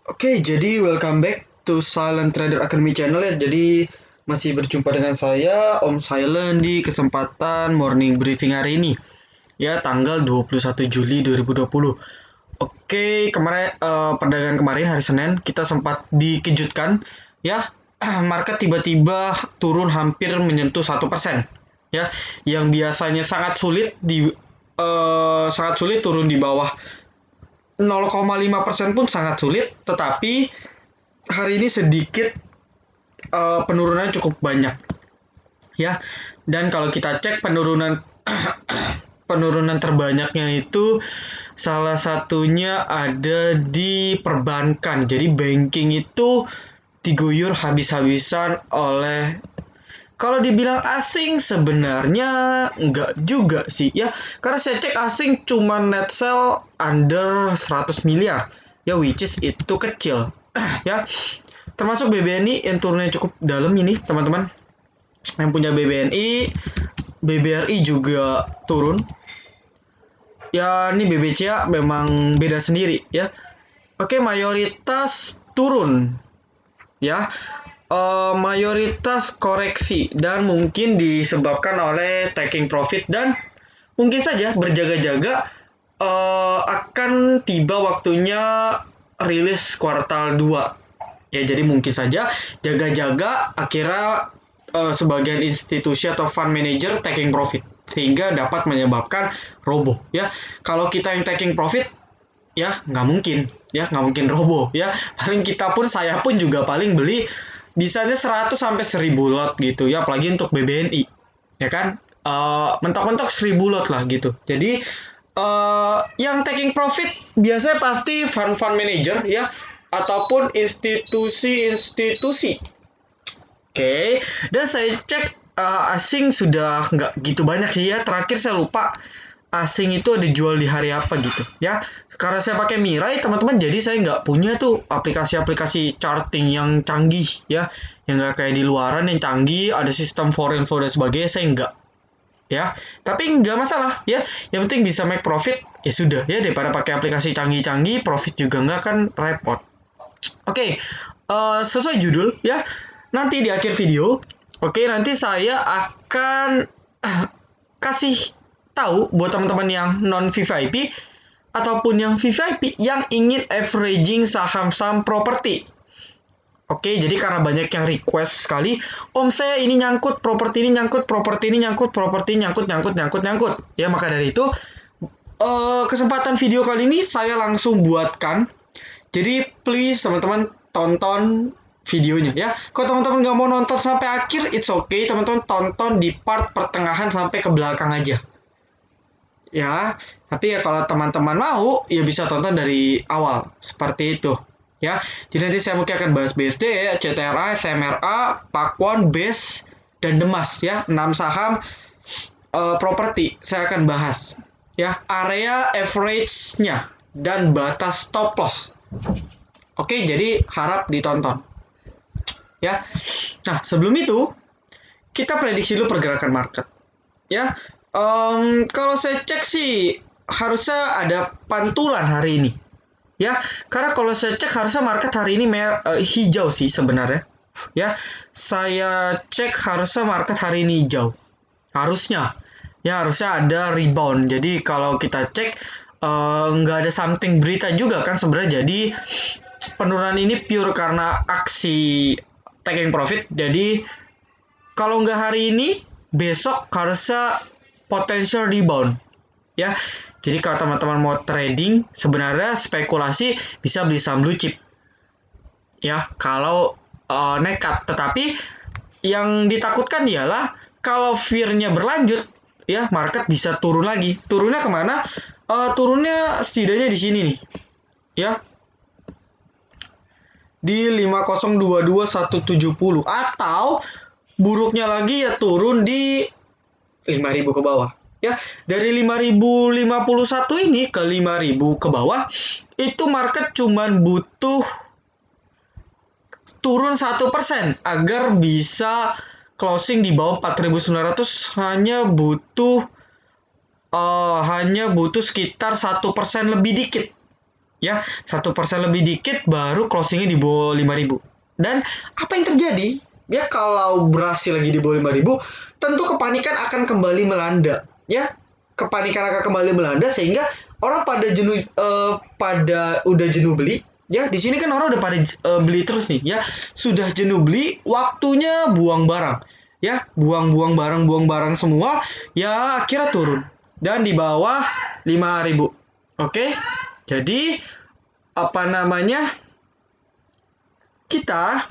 Oke, jadi welcome back to Silent Trader Academy channel ya. Jadi masih berjumpa dengan saya Om Silent di kesempatan morning briefing hari ini. Ya, tanggal 21 Juli 2020. Oke, kemarin perdagangan kemarin hari Senin kita sempat dikejutkan ya. Market tiba-tiba turun hampir menyentuh 1%. Ya, yang biasanya sangat sulit turun di bawah 0,5% pun sangat sulit, tetapi hari ini sedikit penurunan cukup banyak ya. Dan kalau kita cek penurunan terbanyaknya itu salah satunya ada di perbankan. Jadi banking itu diguyur habis-habisan oleh, kalau dibilang asing sebenarnya enggak juga sih ya. Karena saya cek asing cuma net sell under 100 miliar. Ya which is itu kecil. Ya. Termasuk BBNI yang turunnya cukup dalam ini, teman-teman. Yang punya BBNI, BBRI juga turun. Ya, ini BBCA memang beda sendiri ya. Oke, mayoritas turun ya. Mayoritas koreksi dan mungkin disebabkan oleh taking profit dan mungkin saja berjaga-jaga akan tiba waktunya rilis kuartal 2. Ya, jadi mungkin saja jaga-jaga akhirnya sebagian institusi atau fund manager taking profit sehingga dapat menyebabkan roboh ya. Kalau kita yang taking profit ya nggak mungkin roboh ya. Paling kita pun, saya pun juga paling beli bisanya 100 sampai 1000 lot gitu ya, apalagi untuk BBNI ya kan. Mentok-mentok 1000 lot lah gitu. Jadi yang taking profit biasanya pasti fund manager ya, ataupun institusi-institusi. Oke, dan saya cek asing sudah nggak gitu banyak sih ya. Terakhir saya lupa asing itu ada jual di hari apa gitu ya. Karena saya pakai Mirai teman-teman, jadi saya nggak punya tuh aplikasi-aplikasi charting yang canggih ya, yang nggak kayak di luaran yang canggih ada sistem foreign flow dan sebagainya. Saya nggak ya, tapi nggak masalah ya, yang penting bisa make profit ya sudah ya, daripada pakai aplikasi canggih-canggih profit juga nggak kan repot. Oke, sesuai judul ya, nanti di akhir video, oke, nanti saya akan kasih tahu buat teman-teman yang non VVIP ataupun yang VVIP yang ingin averaging saham-saham properti. Oke, jadi karena banyak yang request sekali, Om saya ini nyangkut, properti ini nyangkut, properti ini nyangkut, properti ini nyangkut. Ya, maka dari itu kesempatan video kali ini saya langsung buatkan. Jadi please teman-teman tonton videonya ya. Kalau teman-teman nggak mau nonton sampai akhir, it's okay. Teman-teman tonton di part pertengahan sampai ke belakang aja. Ya, tapi ya kalau teman-teman mau, ya bisa tonton dari awal. Seperti itu. Ya, jadi nanti saya mungkin akan bahas BSD, ya, CTRA, SMRA, Pakuan, BES, dan Demas ya. 6 saham properti saya akan bahas. Ya, area average-nya dan batas stop loss. Oke, jadi harap ditonton. Ya. Nah, sebelum itu kita prediksi dulu pergerakan market. Ya, kalau saya cek sih harusnya ada pantulan hari ini. Ya, karena kalau saya cek harusnya market hari ini hijau sih sebenarnya. Ya, saya cek harusnya market hari ini hijau. Harusnya. Ya, harusnya ada rebound. Jadi kalau kita cek nggak ada something berita juga kan sebenarnya. Jadi penurunan ini pure karena aksi taking profit. Jadi kalau nggak hari ini, besok harusnya potential rebound. Ya, jadi kalau teman-teman mau trading, sebenarnya spekulasi bisa beli saham blue chip. Ya, kalau nekat. Tetapi yang ditakutkan ialah kalau fear-nya berlanjut, ya market bisa turun lagi. Turunnya kemana? Turunnya setidaknya di sini nih. Ya, di 5022.170, atau buruknya lagi ya turun di 5.000 ke bawah. Ya, dari 5.051 ini ke 5.000 ke bawah, itu market cuman butuh turun 1% agar bisa closing di bawah 4.900. Hanya butuh sekitar 1% lebih dikit. Ya, 1% lebih dikit baru closingnya di bawah 5.000. Dan apa yang terjadi? Ya, kalau berhasil lagi di bawah 5.000, tentu kepanikan akan kembali melanda. Ya, kepanikan akan kembali melanda sehingga orang pada jenuh pada udah jenuh beli. Ya, di sini kan orang udah pada beli terus nih. Ya, sudah jenuh beli, waktunya buang barang. Ya, buang barang semua. Ya, akhirnya turun dan di bawah 5.000. Oke. Jadi apa namanya, kita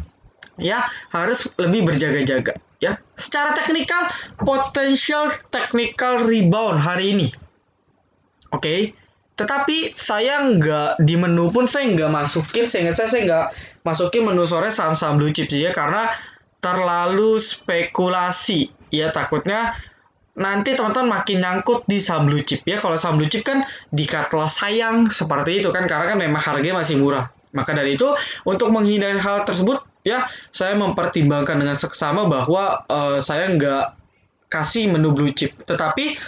ya harus lebih berjaga-jaga ya. Secara teknikal, potensial technical rebound hari ini. Oke. Tetapi saya nggak di menu pun saya nggak masukin, saya nggak masukin menu sore saham-saham blue chip sih ya, karena terlalu spekulasi ya, takutnya nanti teman-teman makin nyangkut di saham blue chip ya. Kalau saham blue chip kan di cut loss sayang seperti itu kan, karena kan memang harganya masih murah. Maka dari itu, untuk menghindari hal tersebut ya, saya mempertimbangkan dengan seksama bahwa saya nggak kasih menu blue chip. Tetapi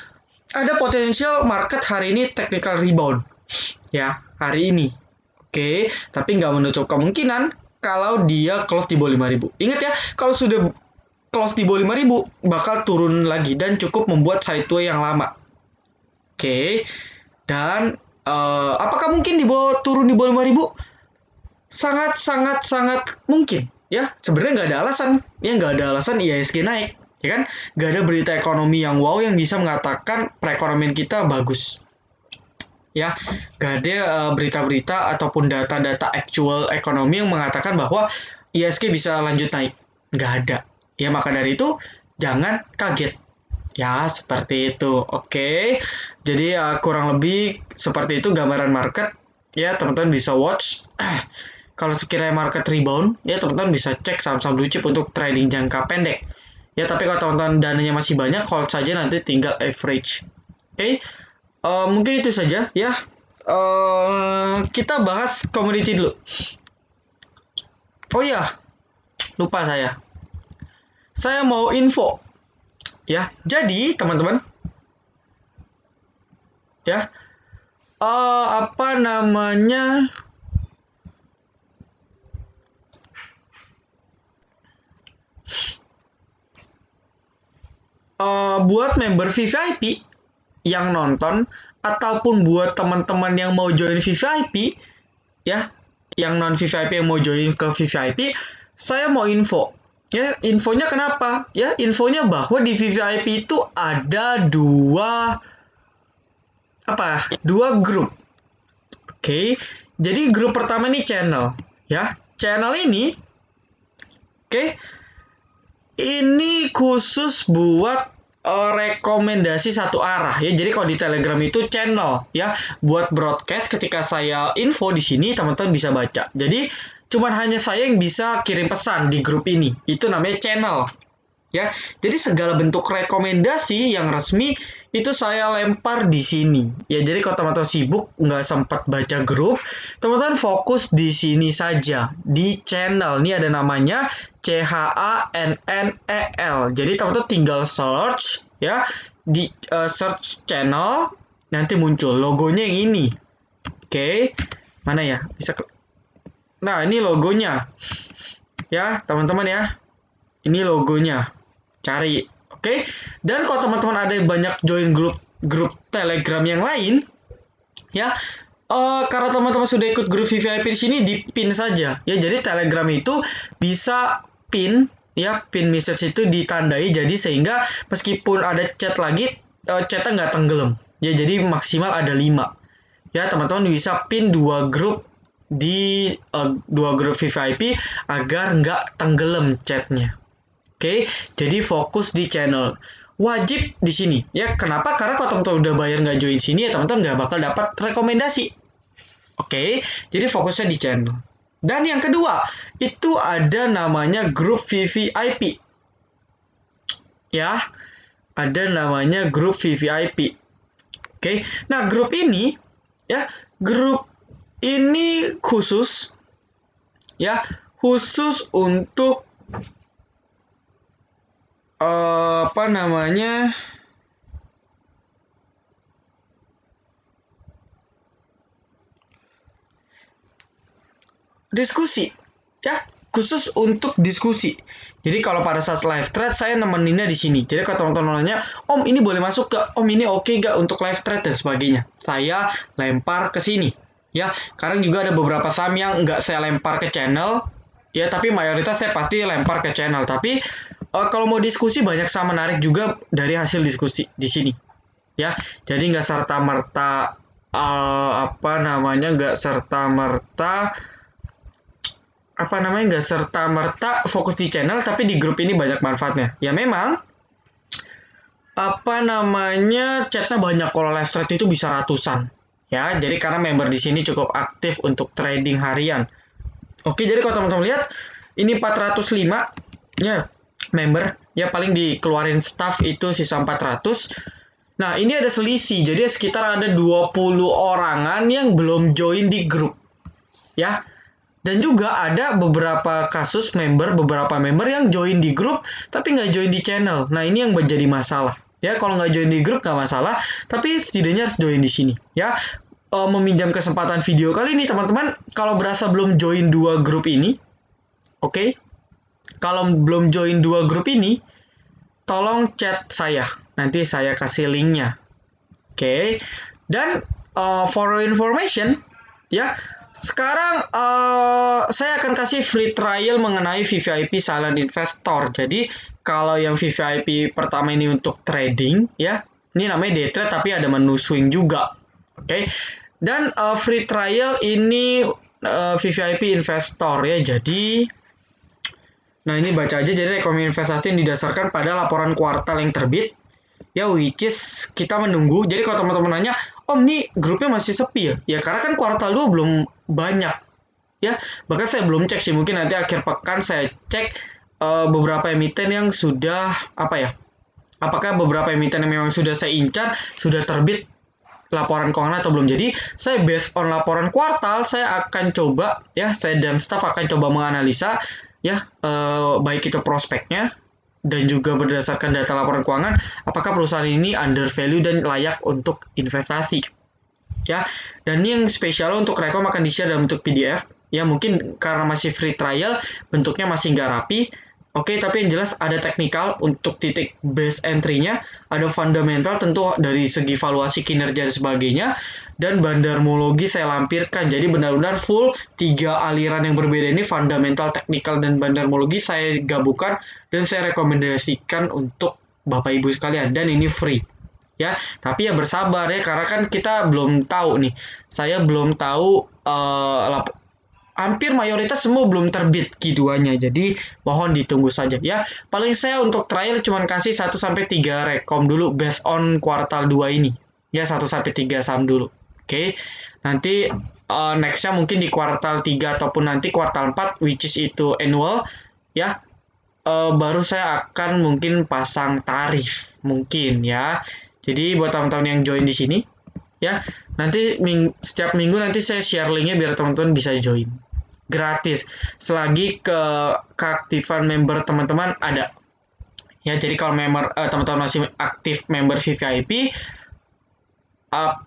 ada potensial market hari ini technical rebound ya hari ini. Oke, tapi nggak menutup kemungkinan kalau dia close di bawah 5.000. Ingat ya, kalau sudah close di bawah 5.000 bakal turun lagi dan cukup membuat sideway yang lama. Oke. Dan apakah mungkin turun di bawah 5.000? Sangat sangat sangat mungkin ya. Sebenarnya nggak ada alasan, ya nggak ada alasan IHSG naik, ya kan? Nggak ada berita ekonomi yang wow yang bisa mengatakan perekonomian kita bagus. Ya, nggak ada berita-berita ataupun data-data actual ekonomi yang mengatakan bahwa IHSG bisa lanjut naik. Nggak ada. Ya, maka dari itu jangan kaget. Ya, seperti itu. Oke. Jadi kurang lebih seperti itu gambaran market. Ya, teman-teman bisa watch. Kalau sekiranya market rebound, ya teman-teman bisa cek saham-saham blue chip untuk trading jangka pendek. Ya, tapi kalau teman-teman dananya masih banyak, hold saja, nanti tinggal average. Oke. Mungkin itu saja ya. Kita bahas commodity dulu. Oh iya, lupa saya. Saya mau info ya. Jadi teman-teman ya, apa namanya, buat member VVIP yang nonton ataupun buat teman-teman yang mau join VVIP ya, yang non VVIP yang mau join ke VVIP, saya mau info. Ya, infonya kenapa? Ya, infonya bahwa di VVIP itu ada dua grup. Oke. Jadi grup pertama ini channel, ya. Channel ini, oke, ini khusus buat rekomendasi satu arah ya. Jadi kalau di Telegram itu channel ya, buat broadcast ketika saya info di sini teman-teman bisa baca. Jadi cuman hanya saya yang bisa kirim pesan di grup ini. Itu namanya channel ya. Jadi segala bentuk rekomendasi yang resmi itu saya lempar di sini. Ya, jadi kalau teman-teman sibuk nggak sempat baca grup, teman-teman fokus di sini saja di channel. Ini ada namanya CHANNEL. Jadi teman-teman tinggal search ya di search channel, nanti muncul logonya yang ini. Oke, mana ya? Nah, ini logonya. Ya, teman-teman ya. Ini logonya. Cari. Oke. Dan kalau teman-teman ada yang banyak join grup Telegram yang lain, ya, karena teman-teman sudah ikut grup VVIP di sini, di pin saja. Ya, jadi Telegram itu bisa pin, ya, pin message itu ditandai, jadi sehingga meskipun ada chat lagi, chatnya nggak tenggelam. Ya, jadi maksimal ada 5. Ya, teman-teman bisa pin dua grup VVIP agar nggak tenggelam chatnya. Oke, jadi fokus di channel. Wajib di sini. Ya, kenapa? Karena kalau teman-teman udah bayar nggak join sini, ya teman-teman nggak bakal dapat rekomendasi. Oke, jadi fokusnya di channel. Dan yang kedua, itu ada namanya grup VVIP. Ya, ada namanya grup VVIP. Oke, nah grup ini, ya, grup ini khusus, ya, khusus untuk apa namanya, diskusi, ya, khusus untuk diskusi. Jadi kalau pada saat live thread saya nemeninnya di sini. Jadi kalau teman-teman nanya, Om ini boleh masuk gak? Om ini oke gak untuk live thread dan sebagainya. Saya lempar ke sini. Ya, kadang juga ada beberapa saham yang nggak saya lempar ke channel. Ya, tapi mayoritas saya pasti lempar ke channel. Tapi kalau mau diskusi banyak saham menarik juga dari hasil diskusi di sini. Ya, jadi nggak serta merta nggak serta merta nggak serta merta fokus di channel, tapi di grup ini banyak manfaatnya. Ya memang chatnya banyak, kalau live thread itu bisa ratusan. Ya, jadi karena member di sini cukup aktif untuk trading harian. Oke, jadi kalau teman-teman lihat ini 405 ya member, ya paling dikeluarin staff itu sisa 400. Nah, ini ada selisih. Jadi sekitar ada 20 orangan yang belum join di grup. Ya. Dan juga ada beberapa beberapa member yang join di grup tapi nggak join di channel. Nah, ini yang menjadi masalah. Ya, kalau nggak join di grup nggak masalah, tapi setidaknya harus join di sini. Ya, meminjam kesempatan video kali ini teman-teman, kalau berasa belum join dua grup ini, oke? Kalau belum join dua grup ini, tolong chat saya. Nanti saya kasih linknya. Oke. Dan for information, ya, sekarang saya akan kasih free trial mengenai VVIP Silent Investor. Jadi kalau yang VVIP pertama ini untuk trading, ya, ini namanya day trade tapi ada menu swing juga. Oke. Dan free trial ini VVIP Investor ya. Jadi, nah ini baca aja. Jadi rekomendasi investasi yang didasarkan pada laporan kuartal yang terbit. Ya, which is kita menunggu. Jadi kalau teman-teman nanya, Om, nih grupnya masih sepi ya? Ya, karena kan kuartal 2 belum banyak. Ya, bahkan saya belum cek sih. Mungkin nanti akhir pekan saya cek beberapa emiten yang sudah, apakah beberapa emiten yang memang sudah saya incar, sudah terbit laporan keuangan atau belum. Jadi, saya based on laporan kuartal, saya akan coba, ya, saya dan staff akan coba menganalisa, ya, baik itu prospeknya, dan juga berdasarkan data laporan keuangan, apakah perusahaan ini under value dan layak untuk investasi. Ya, dan ini yang spesial untuk rekom akan di-share dalam bentuk PDF. Ya, mungkin karena masih free trial, bentuknya masih nggak rapi. Oke, tapi yang jelas ada teknikal untuk titik base entry-nya, ada fundamental tentu dari segi valuasi kinerja dan sebagainya, dan bandarmologi saya lampirkan. Jadi benar-benar full 3 aliran yang berbeda ini, fundamental, teknikal, dan bandarmologi saya gabungkan dan saya rekomendasikan untuk Bapak Ibu sekalian, dan ini free. Ya, tapi ya bersabar ya, karena kan kita belum tahu nih. Saya belum tahu hampir mayoritas semua belum terbit Q2-nya. Jadi mohon ditunggu saja ya. Paling saya untuk trial cuma kasih 1 sampai 3 rekom dulu based on kuartal 2 ini. Ya, 1 sampai 3 saham dulu. Oke. Nanti next-nya mungkin di kuartal 3 ataupun nanti kuartal 4 which is itu annual ya. Baru saya akan mungkin pasang tarif mungkin ya. Jadi buat teman-teman yang join di sini ya, nanti setiap minggu nanti saya share linknya biar teman-teman bisa join gratis selagi keaktifan member teman-teman ada ya. Jadi kalau member teman-teman masih aktif member VVIP,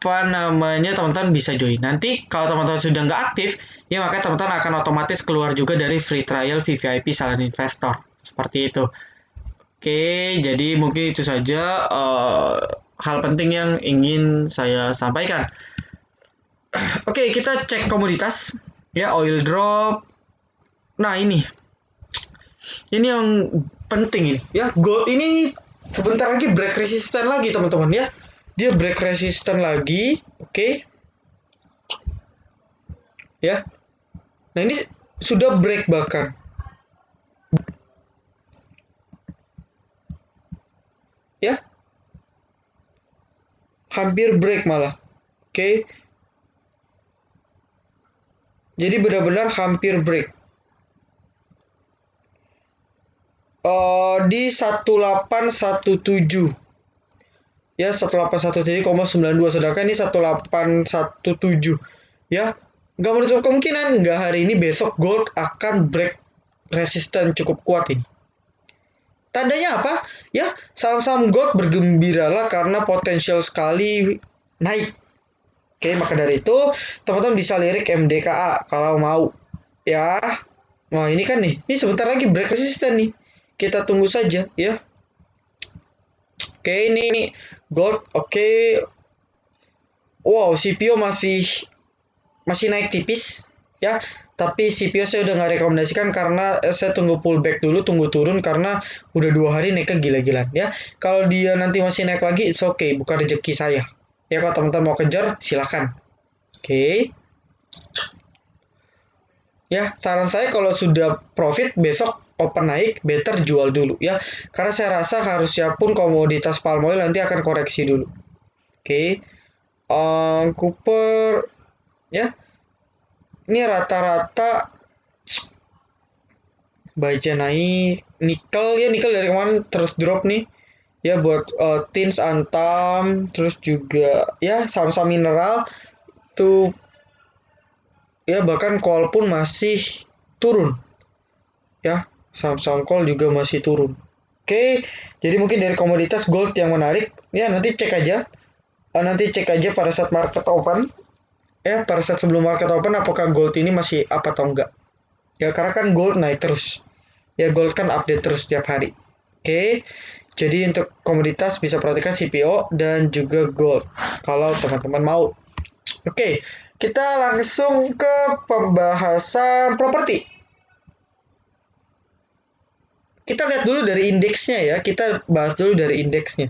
teman-teman bisa join. Nanti kalau teman-teman sudah nggak aktif ya, maka teman-teman akan otomatis keluar juga dari free trial VVIP Silent Investor seperti itu. Oke, jadi mungkin itu saja hal penting yang ingin saya sampaikan. Oke, kita cek komoditas ya, oil drop. Nah, ini yang penting ini ya, gold ini sebentar lagi break resisten lagi teman-teman ya. Dia break resisten lagi, oke. Ya. Nah, ini sudah break bahkan. Ya. Hampir break malah. Oke. Jadi benar-benar hampir break. Di 1817 ya, 1817,92, sedangkan ini 1817 ya. Nggak menutup kemungkinan nggak hari ini besok gold akan break resisten cukup kuat ini. Tandanya apa? Ya, saham-saham gold bergembiralah karena potensial sekali naik. Oke, maka dari itu teman-teman bisa lirik MDKA kalau mau ya. Nah, ini kan nih. Ini sebentar lagi break resisten nih. Kita tunggu saja ya. Oke, ini gold. Oke. Wow, CPO masih masih naik tipis ya. Tapi CPO saya udah nggak rekomendasikan karena saya tunggu pullback dulu, tunggu turun karena udah 2 hari naiknya gila-gilaan ya. Kalau dia nanti masih naik lagi, it's okay, bukan rezeki saya. Ya kalau teman-teman mau kejar, silakan. Oke. Ya, saran saya kalau sudah profit besok open naik, better jual dulu ya. Karena saya rasa harusnya pun komoditas palm oil nanti akan koreksi dulu. Oke. Cooper ya. Ini rata-rata baja naik, nikel dari kemarin terus drop nih. Ya buat tins Antam, terus juga ya saham-saham mineral tuh ya bahkan coal pun masih turun ya. Saham-saham coal juga masih turun. Oke, jadi mungkin dari komoditas gold yang menarik ya nanti cek aja. Nanti cek aja pada saat market open ya pada saat sebelum market open apakah gold ini masih apa atau enggak. Ya karena kan gold naik terus. Ya gold kan update terus setiap hari. Oke. Jadi untuk komoditas bisa perhatikan CPO dan juga gold kalau teman-teman mau. Oke, kita langsung ke pembahasan properti. Kita lihat dulu dari indeksnya ya. Kita bahas dulu dari indeksnya.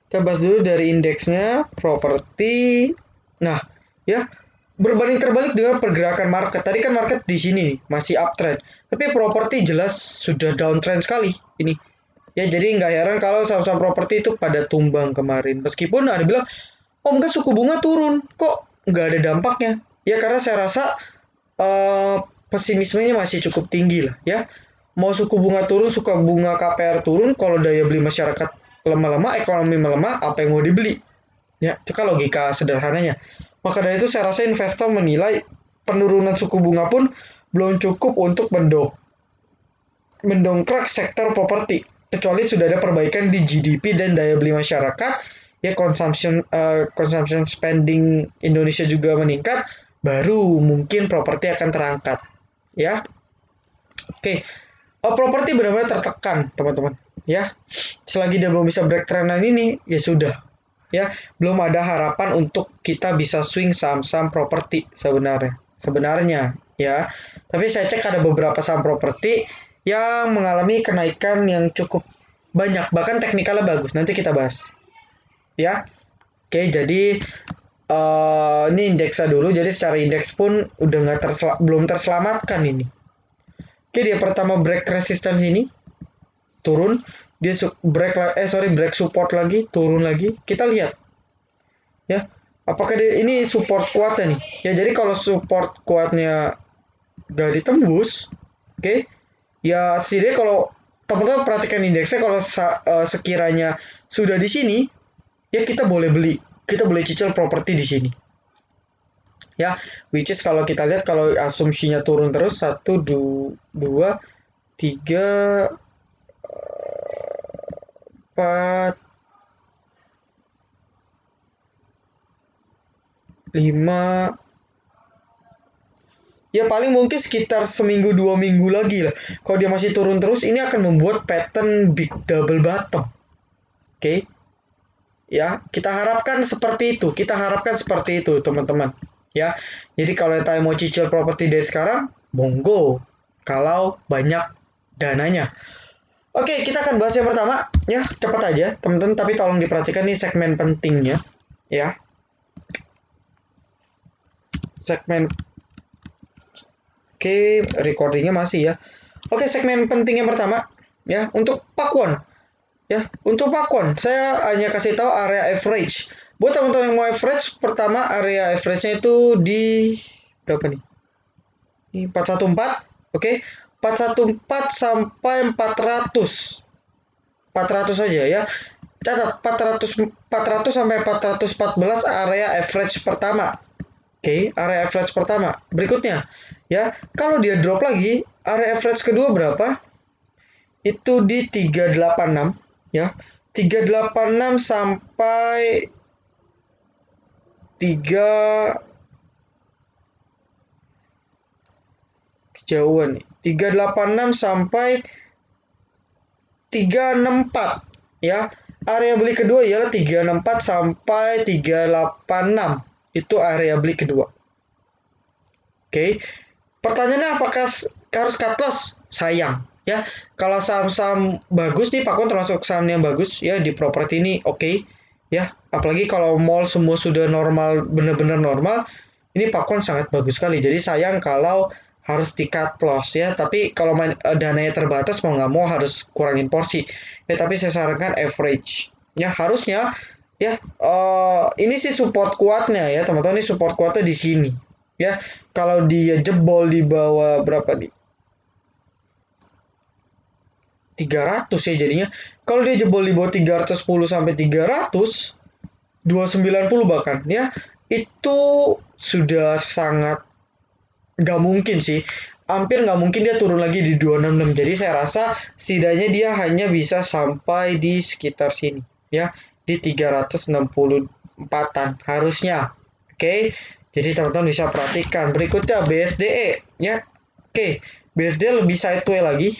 Kita bahas dulu dari indeksnya, properti. Nah, ya, berbanding terbalik dengan pergerakan market. Tadi kan market di sini masih uptrend, tapi properti jelas sudah downtrend sekali ini. Ya, jadi nggak heran kalau saham-saham properti itu pada tumbang kemarin. Meskipun ada bilang, oh enggak suku bunga turun, kok nggak ada dampaknya? Ya karena saya rasa pesimismenya masih cukup tinggi lah ya. Mau suku bunga turun, suku bunga KPR turun, kalau daya beli masyarakat lemah-lemah, ekonomi melemah, apa yang mau dibeli? Ya, itu kan logika sederhananya. Maka dari itu saya rasa investor menilai penurunan suku bunga pun belum cukup untuk mendongkrak sektor properti, kecuali sudah ada perbaikan di GDP dan daya beli masyarakat, ya consumption spending Indonesia juga meningkat, baru mungkin properti akan terangkat. Ya, oke. Properti benar-benar tertekan, teman-teman. Ya, selagi dia belum bisa break trendan ini, ya sudah. Ya, belum ada harapan untuk kita bisa swing saham-saham properti sebenarnya. Sebenarnya, ya. Tapi saya cek ada beberapa saham properti yang mengalami kenaikan yang cukup banyak, bahkan teknikalnya bagus. Nanti kita bahas. Ya. Oke, jadi ini indeksnya dulu. Jadi secara indeks pun udah nggak belum terselamatkan ini. Oke, dia pertama break resistance ini turun, dia break support lagi, turun lagi. Kita lihat ya. Apakah ini support kuatnya nih? Ya jadi kalau support kuatnya gak ditembus, oke. Ya setidaknya kalau teman-teman perhatikan indeksnya kalau sekiranya sudah di sini, ya kita boleh beli. Kita boleh cicil properti di sini. Ya, which is kalau kita lihat kalau asumsinya turun terus 1, 2, 3, 4, 5, ya paling mungkin sekitar seminggu 2 minggu lagi lah. Kalau dia masih turun terus, ini akan membuat pattern big double bottom. Oke, ya kita harapkan seperti itu. Kita harapkan seperti itu, teman-teman. Ya, jadi kalau kita mau cicil properti dari sekarang, monggo. Kalau banyak dananya. Oke, kita akan bahas yang pertama. Ya, cepat aja, teman-teman. Tapi tolong diperhatikan nih segmen pentingnya. Ya, segmen. Oke, recordingnya masih ya. Oke, segmen penting yang pertama ya untuk Pakwon. Ya, untuk Pakwon saya hanya kasih tahu area average. Buat teman-teman yang mau average, pertama area average-nya itu di berapa nih? Ini 414, oke. 414 sampai 400. 400 saja ya. Catat 400 sampai 414 area average pertama. Oke, area average pertama. Berikutnya, ya, kalau dia drop lagi, area average kedua berapa? Itu di 386, ya. 386 sampai 3 kejauhan nih. 386 sampai 364 ya. Area beli kedua ialah 364 sampai 386. Itu area beli kedua. Oke. Pertanyaannya apakah harus cut loss? Sayang ya. Kalau saham-saham bagus nih, Pakon termasuk saham yang bagus ya di properti ini, oke. Ya, apalagi kalau mall semua sudah normal, benar-benar normal, ini Pakon sangat bagus sekali. Jadi sayang kalau harus di cut loss ya. Tapi kalau dananya terbatas, mau nggak mau harus kurangin porsi. Ya, tapi saya sarankan average. Ya, harusnya ya, ini sih support kuatnya ya teman-teman. Ini support kuatnya di sini ya. Kalau dia jebol di bawah berapa nih, 300 ya jadinya. Kalau dia jebol di bawah 310 sampai 300, 290 bahkan ya, itu sudah sangat nggak mungkin sih. Hampir nggak mungkin dia turun lagi di 266. Jadi saya rasa setidaknya dia hanya bisa sampai di sekitar sini ya, di 364-an harusnya. Oke. Jadi teman-teman bisa perhatikan. Berikutnya BSDE ya. Oke, BSDE lebih sideways lagi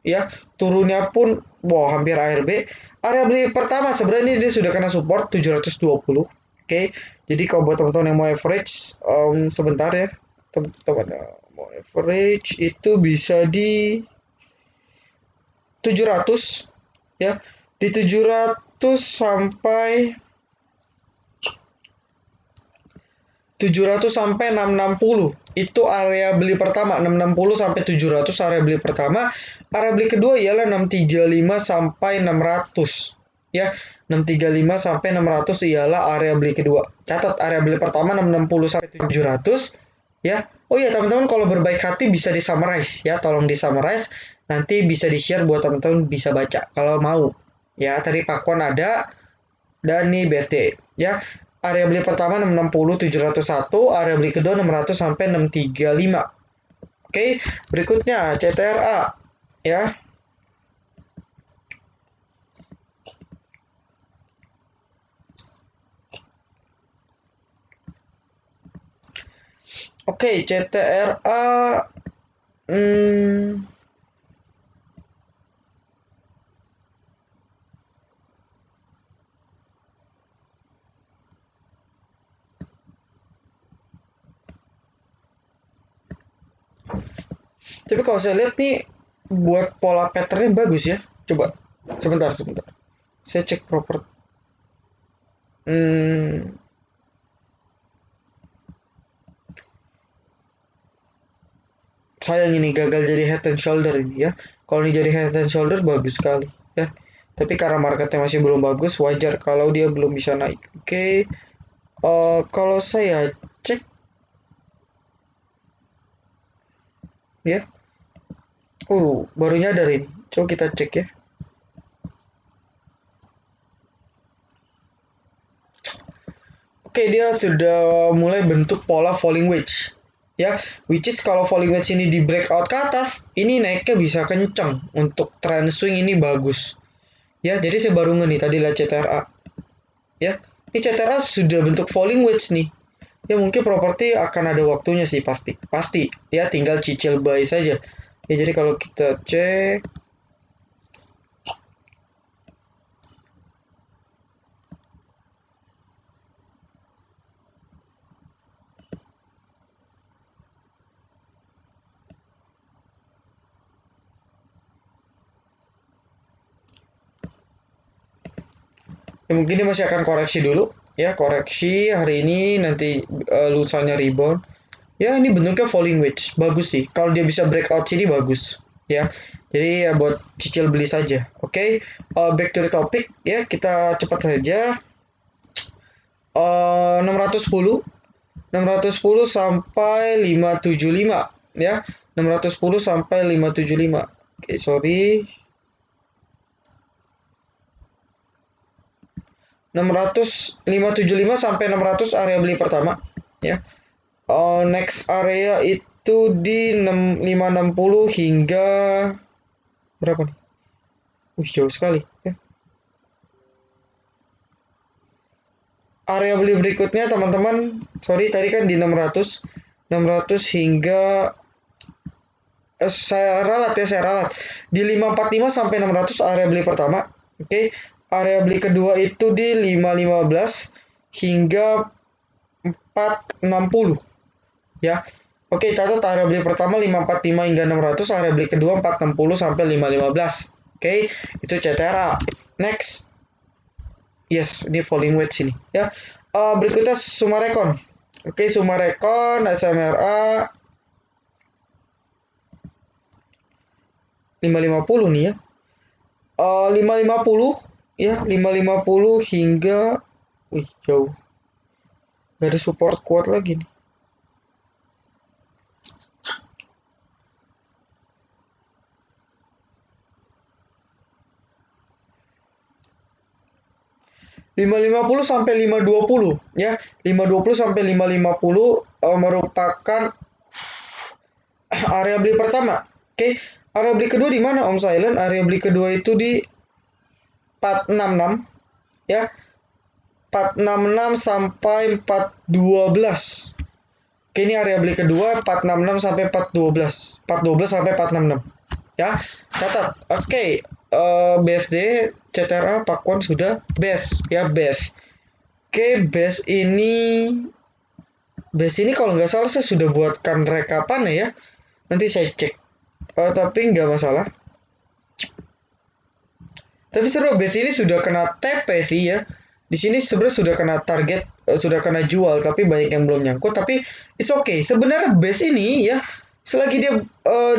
ya, turunnya pun wow hampir ARB. Area beli pertama sebenarnya ini dia sudah kena support 720. Oke, jadi kalau buat teman-teman yang mau average, sebentar ya teman-teman, mau average itu bisa di 700 ya, di 700 sampai 660 itu area beli pertama. 660 sampai 700 area beli pertama. Area beli kedua ialah 635 sampai 600 ya. 635 sampai 600 ialah area beli kedua. Catat, area beli pertama 660 sampai 700 ya. Oh iya teman-teman, kalau berbaik hati bisa di summarize ya, tolong di summarize, nanti bisa di share buat teman-teman bisa baca kalau mau ya. Tadi Pakon ada dan nih BSD ya. Area beli pertama 660 701, area beli kedua 600 sampai 635. Oke, berikutnya CTRA ya. Oke, CTRA, tapi kalau saya lihat nih buat pola patternnya bagus ya. Coba sebentar. Saya cek proper. Sayang ini gagal jadi head and shoulder ini ya. Kalau ini jadi head and shoulder bagus sekali ya. Tapi karena marketnya masih belum bagus, wajar kalau dia belum bisa naik. Oke, kalau saya cek ya, baru nyadar ini. Coba kita cek ya. Oke, dia sudah mulai bentuk pola falling wedge ya, which is kalau falling wedge ini di breakout ke atas, ini naiknya bisa kenceng. Untuk trend swing ini bagus ya. Jadi saya baru nih tadi lihat CTRA ya, ini CTRA sudah bentuk falling wedge nih ya. Mungkin properti akan ada waktunya sih, pasti ya, tinggal cicil buy saja ya. Jadi kalau kita cek, ya mungkin dia masih akan koreksi dulu ya, koreksi hari ini, nanti lusanya rebound ya. Ini bentuknya falling wedge, bagus sih. Kalau dia bisa breakout sini bagus ya. Jadi ya buat cicil beli saja. Oke, back to the topic ya, kita cepat saja. 610 sampai 575 ya. 610 sampai 575. Oke, sorry. 575 sampai 600 area beli pertama ya. Next area itu di 560 hingga berapa nih? Jauh sekali ya. area beli berikutnya teman-teman, sorry tadi kan di 600 hingga saya ralat di 545 sampai 600 area beli pertama. Oke. Area beli kedua itu di 515 hingga 460 ya. Oke, catat area beli pertama 545 hingga 600, area beli kedua 460 sampai 515. Oke, itu CTRA. Next. Yes, ini falling wedge sini ya. Berikutnya Sumarekon. Oke, Sumarekon SMRA 550 nih ya. 550 ya, 550 hingga jauh. Gak ada support kuat lagi nih. .550 sampai 520 ya. 520 sampai 550 merupakan area beli pertama. Oke, area beli kedua di mana Om Silent? Area beli kedua itu di 466 ya. 466 sampai 412. Oke, ini area beli kedua 466 sampai 412. 412 sampai 466 ya. Catat. Oke, BSD CTRA Pakuan sudah base ya, base. Oke, base ini kalau nggak salah saya sudah buatkan rekapan ya. Nanti saya cek. Tapi nggak masalah. Tapi seru, base ini sudah kena TP sih ya. Di sini sebenarnya sudah kena target, sudah kena jual, tapi banyak yang belum nyangkut. Tapi it's okay. Sebenarnya base ini ya, selagi dia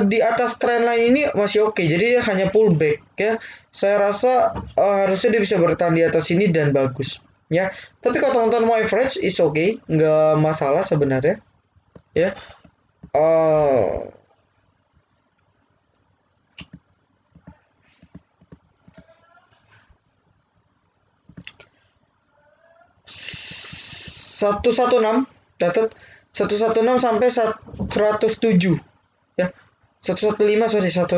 di atas trendline ini masih oke. Jadi dia hanya pullback ya. Saya rasa harusnya dia bisa bertahan di atas ini dan bagus ya. Tapi kalau teman-teman mau average is okay, nggak masalah sebenarnya ya. Uh, satu satu enam, catat 116 sampai 107 ya. 115 sorry, 108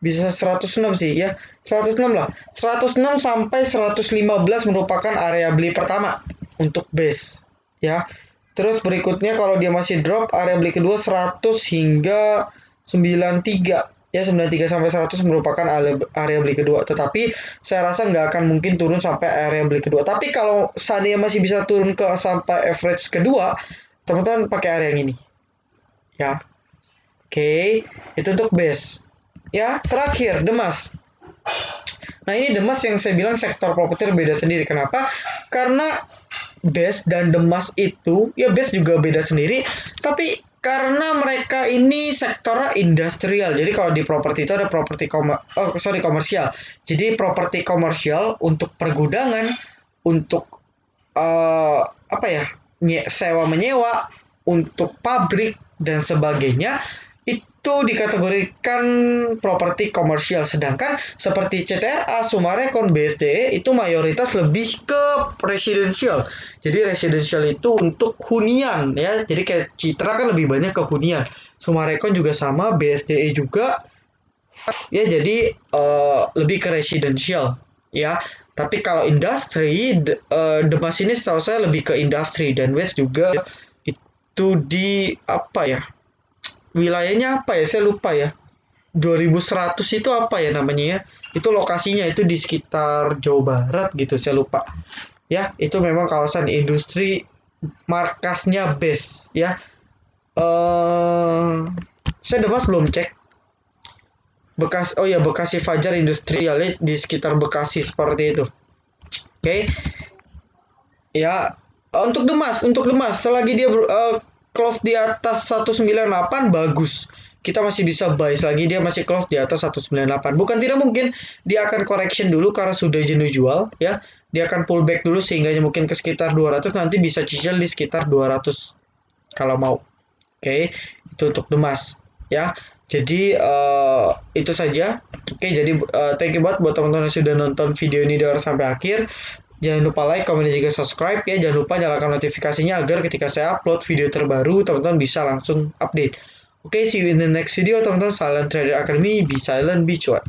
bisa 106 sih ya. 106 lah. 106 sampai 115 merupakan area beli pertama untuk base ya. Terus berikutnya kalau dia masih drop, area beli kedua 100 hingga 93 ya. 93 sampai 100 merupakan area beli kedua. Tetapi saya rasa nggak akan mungkin turun sampai area beli kedua. Tapi kalau seandainya masih bisa turun ke sampai average kedua, teman-teman pakai area yang ini ya. Oke, itu untuk base ya. Terakhir Demas. Nah, ini Demas yang saya bilang sektor properti beda sendiri. Kenapa? Karena base dan Demas itu ya, base juga beda sendiri, tapi karena mereka ini sektornya industrial. Jadi kalau di properti itu ada properti komersial. Jadi properti komersial untuk pergudangan, untuk apa ya, sewa menyewa, untuk pabrik dan sebagainya, itu dikategorikan properti komersial. Sedangkan seperti CTRA, Sumarekon, BSD itu mayoritas lebih ke residential. Jadi residential itu untuk hunian ya. Jadi kayak Citra kan lebih banyak ke hunian. Sumarekon juga sama, BSDE juga ya. Jadi lebih ke residential ya. Tapi kalau industri, Demas ini setahu saya lebih ke industri, dan West juga itu di apa ya? Wilayahnya apa ya? Saya lupa ya. 2100 itu apa ya namanya ya? Itu lokasinya itu di sekitar Jawa Barat gitu, saya lupa. Ya, itu memang kawasan industri, markasnya base ya. Saya Demas belum cek. Bekasi Fajar Industrial ya, di sekitar Bekasi seperti itu. Oke. Ya, untuk Demas selagi dia close di atas 198 bagus. Kita masih bisa buy lagi, dia masih close di atas 198. Bukan tidak mungkin dia akan correction dulu karena sudah jenuh jual ya. Dia akan pullback dulu sehingga mungkin ke sekitar 200, nanti bisa cicil di sekitar 200 kalau mau. Oke, itu untuk Demas ya. Jadi itu saja. Oke, jadi thank you buat teman-teman yang sudah nonton video ini dari sampai akhir. Jangan lupa like, komen, dan juga subscribe ya. Jangan lupa nyalakan notifikasinya agar ketika saya upload video terbaru, teman-teman bisa langsung update. Oke, see you in the next video teman-teman. Silent Trader Academy, be silent, be cuan.